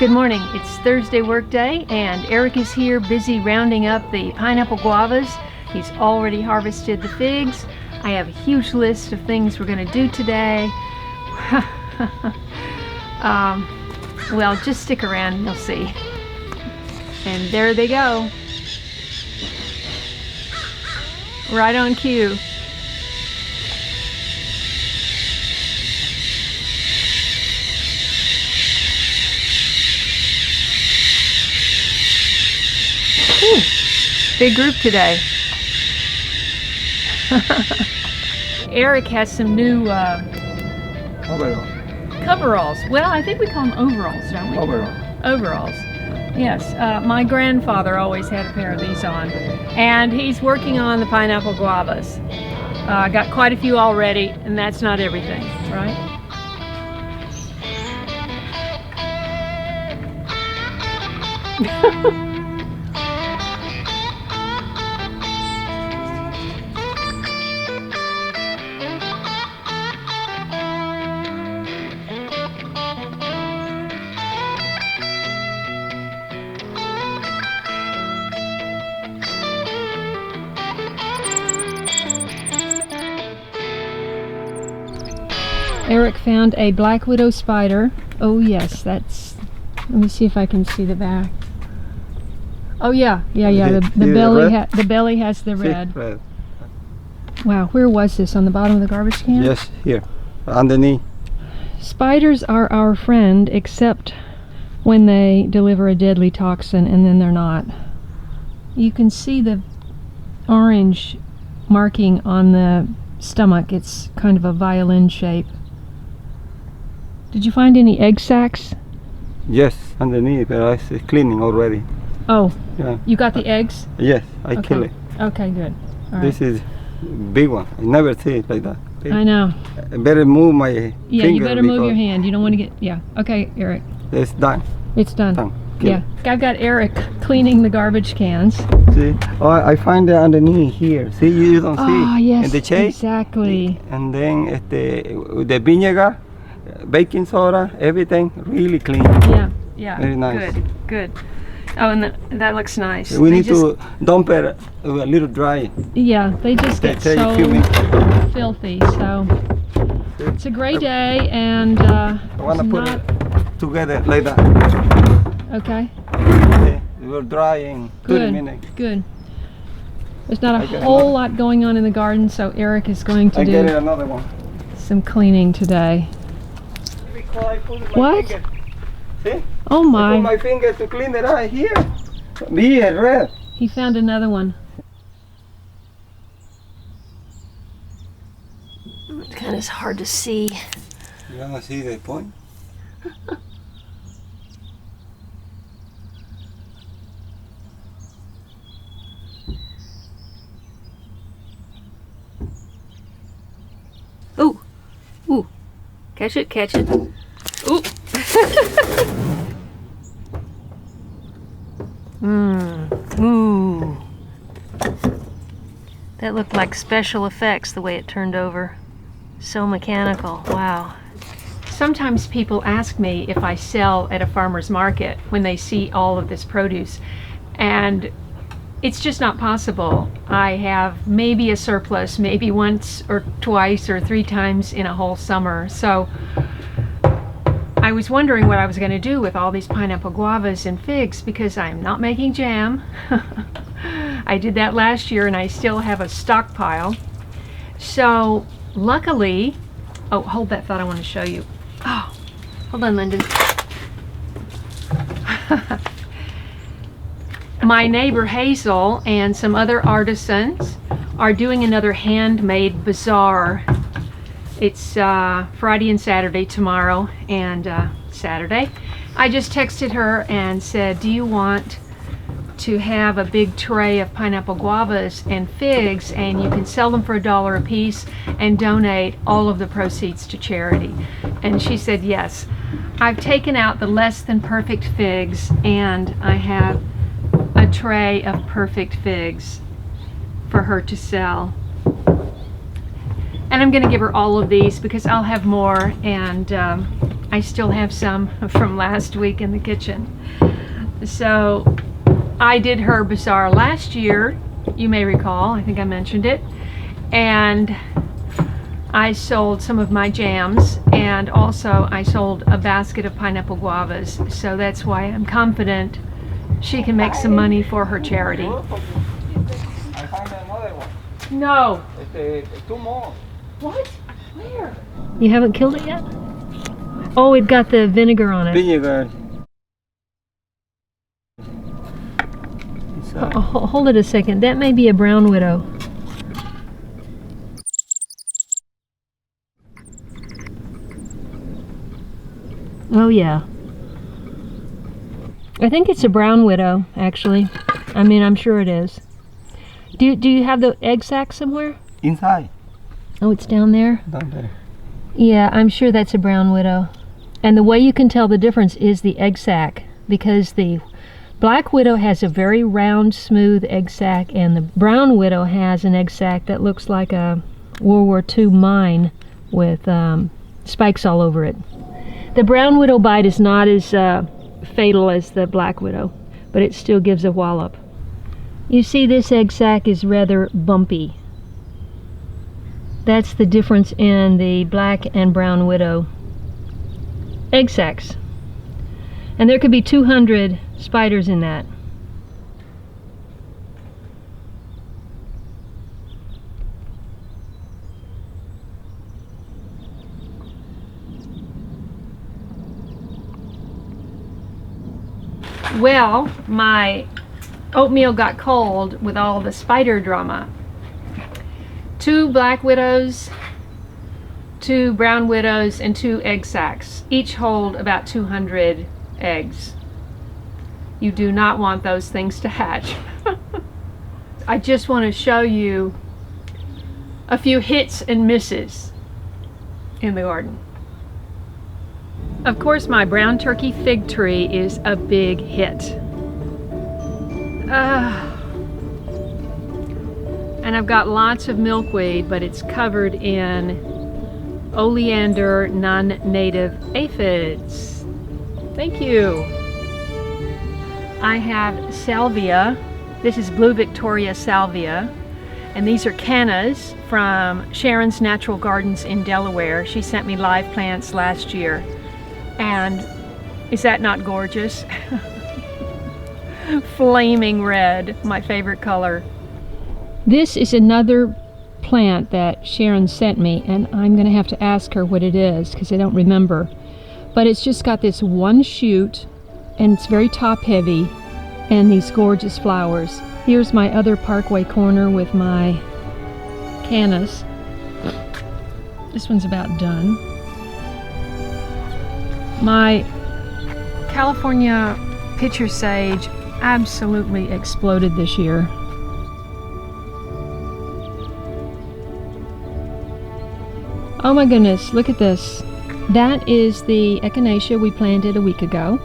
Good morning. It's Thursday work day and Eric is here busy rounding up the pineapple guavas. He's already harvested the figs. I have a huge list of things we're going to do today. Well, just stick around and you'll see. And there they go. Right on cue. Ooh, big group today. Eric has some new coveralls. Well, I think we call them overalls, don't we? Overalls. Yes, my grandfather always had a pair of these on, and he's working on the pineapple guavas. Got quite a few already, and that's not everything, right? Eric found a black widow spider. Oh yes, that's, let me see if I can see the back. Oh yeah, the belly has the red. Wow, where was this? On the bottom of the garbage can? Yes, here, underneath. Spiders are our friend, except when they deliver a deadly toxin, and then they're not. You can see the orange marking on the stomach. It's kind of a violin shape. Did you find any egg sacs? Yes, underneath, but I was cleaning already. Oh, yeah. You got the eggs? Yes, I kill it. Okay, good. All right. This is big one. I never see it like that. I know. I better move my finger. Yeah, you better move your hand. You don't want to get, yeah. Okay, Eric. It's done. It's done. Yeah. I've got Eric cleaning the garbage cans. See? Oh, I find it underneath here. See, you don't see. Oh, yes, in the chase. Exactly. And then the vinegar, baking soda, everything really clean. Yeah. Very nice. Good. Oh, and that looks nice. We need to dump it a little dry. Yeah, they just get so filthy. So it's a great day, and I want to put it together like that. Okay. We're drying 30 minutes. Good. There's not a whole lot going on in the garden, so Eric is going to do another one. some cleaning today. What? See? Oh my! I put my finger to clean it out here. Here, red. He found another one. It's kind of hard to see. You wanna see the point? Ooh! Ooh! Catch it! Catch it! Ooh! Ooh. That looked like special effects the way it turned over. So mechanical. Wow. Sometimes people ask me if I sell at a farmer's market when they see all of this produce, and it's just not possible. I have maybe a surplus, maybe once or twice or 3 times in a whole summer. So I was wondering what I was going to do with all these pineapple guavas and figs, because I'm not making jam. I did that last year and I still have a stockpile. So luckily, oh, hold that thought, I want to show you. Oh, hold on, Lyndon. My neighbor Hazel and some other artisans are doing another handmade bazaar. It's Friday and Saturday, tomorrow and Saturday. I just texted her and said, do you want to have a big tray of pineapple guavas and figs, and you can sell them for $1 a piece and donate all of the proceeds to charity? And she said yes. I've taken out the less than perfect figs, and I have a tray of perfect figs for her to sell. And I'm going to give her all of these because I'll have more, and I still have some from last week in the kitchen. So I did her bazaar last year, you may recall, I think I mentioned it, and I sold some of my jams, and also I sold a basket of pineapple guavas, so that's why I'm confident she can make some money for her charity. I found another one. No. Two more. What? Where? You haven't killed it yet? Oh, it got the vinegar on it. Vinegar. Hold it a second. That may be a brown widow. Oh yeah. I think it's a brown widow, actually. I mean, I'm sure it is. Do you have the egg sac somewhere? Inside. Oh, it's down there? Down there. Yeah, I'm sure that's a brown widow. And the way you can tell the difference is the egg sac, because the black widow has a very round, smooth egg sac, and the brown widow has an egg sac that looks like a World War II mine with spikes all over it. The brown widow bite is not as fatal as the black widow, but it still gives a wallop. You see, this egg sac is rather bumpy. That's the difference in the black and brown widow egg sacs. And there could be 200 spiders in that. Well, my oatmeal got cold with all the spider drama. 2 black widows, 2 brown widows, and 2 egg sacs. Each hold about 200 eggs. You do not want those things to hatch. I just want to show you a few hits and misses in the garden. Of course, my brown turkey fig tree is a big hit. And I've got lots of milkweed, but it's covered in oleander non-native aphids. Thank you. I have salvia. This is Blue Victoria salvia. And these are cannas from Sharon's Natural Gardens in Delaware. She sent me live plants last year. And is that not gorgeous? Flaming red, my favorite color. This is another plant that Sharon sent me, and I'm going to have to ask her what it is because I don't remember. But it's just got this one shoot, and it's very top heavy, and these gorgeous flowers. Here's my other Parkway corner with my cannas. This one's about done. My California pitcher sage absolutely exploded this year. Oh my goodness, look at this. That is the echinacea we planted a week ago.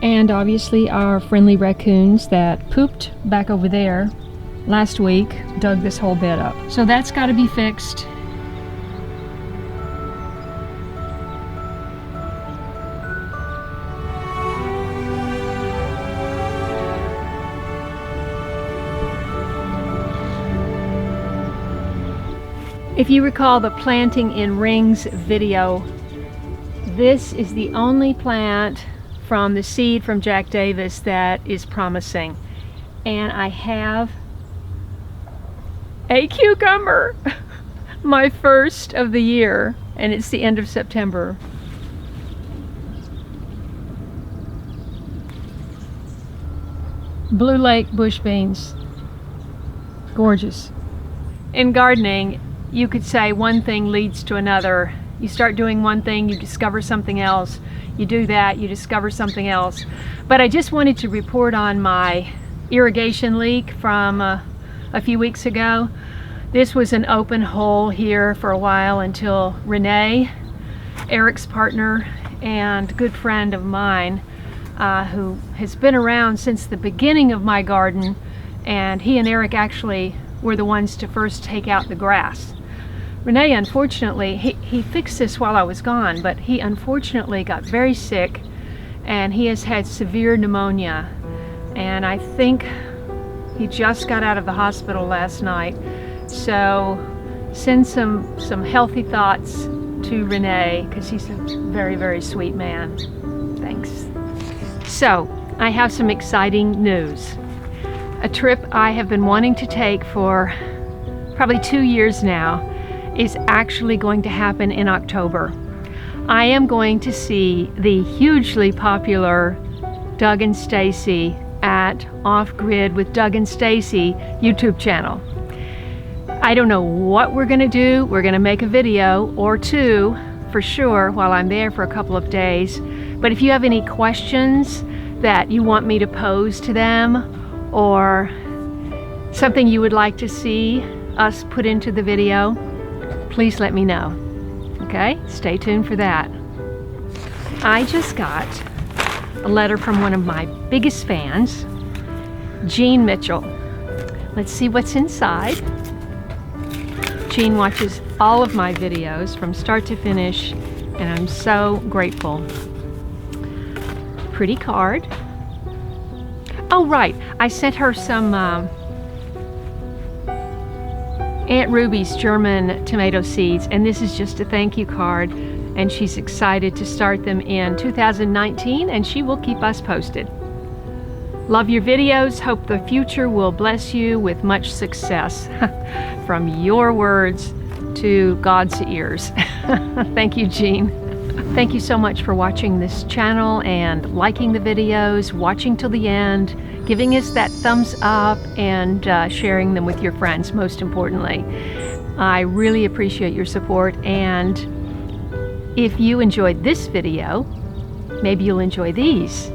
And obviously our friendly raccoons that pooped back over there last week dug this whole bed up. So that's got to be fixed. If you recall the planting in rings video, this is the only plant from the seed from Jack Davis that is promising. And I have a cucumber, my first of the year, and it's the end of September. Blue Lake bush beans, gorgeous. In gardening, you could say one thing leads to another. You start doing one thing, you discover something else. You do that, you discover something else. But I just wanted to report on my irrigation leak from a few weeks ago. This was an open hole here for a while until Renee, Eric's partner and good friend of mine, who has been around since the beginning of my garden, and he and Eric actually were the ones to first take out the grass. Renee, unfortunately, he fixed this while I was gone, but he unfortunately got very sick and he has had severe pneumonia. And I think he just got out of the hospital last night. So send some healthy thoughts to Renee, because he's a very, very sweet man. Thanks. So I have some exciting news. A trip I have been wanting to take for probably 2 years now is actually going to happen in October. I am going to see the hugely popular Doug and Stacy at Off Grid with Doug and Stacy YouTube channel. I don't know what we're gonna do. We're gonna make a video or two for sure while I'm there for a couple of days. But if you have any questions that you want me to pose to them, or something you would like to see us put into the video, please let me know. Okay, stay tuned for that. I just got a letter from one of my biggest fans, Jean Mitchell. Let's see what's inside. Jean watches all of my videos from start to finish, and I'm so grateful. Pretty card. Oh right, I sent her some Aunt Ruby's German tomato seeds, and this is just a thank you card, and she's excited to start them in 2019, and she will keep us posted. Love your videos. Hope the future will bless you with much success. From your words to God's ears. Thank you, Jean. Thank you so much for watching this channel and liking the videos, watching till the end, giving us that thumbs up, and sharing them with your friends, most importantly. I really appreciate your support, and if you enjoyed this video, maybe you'll enjoy these.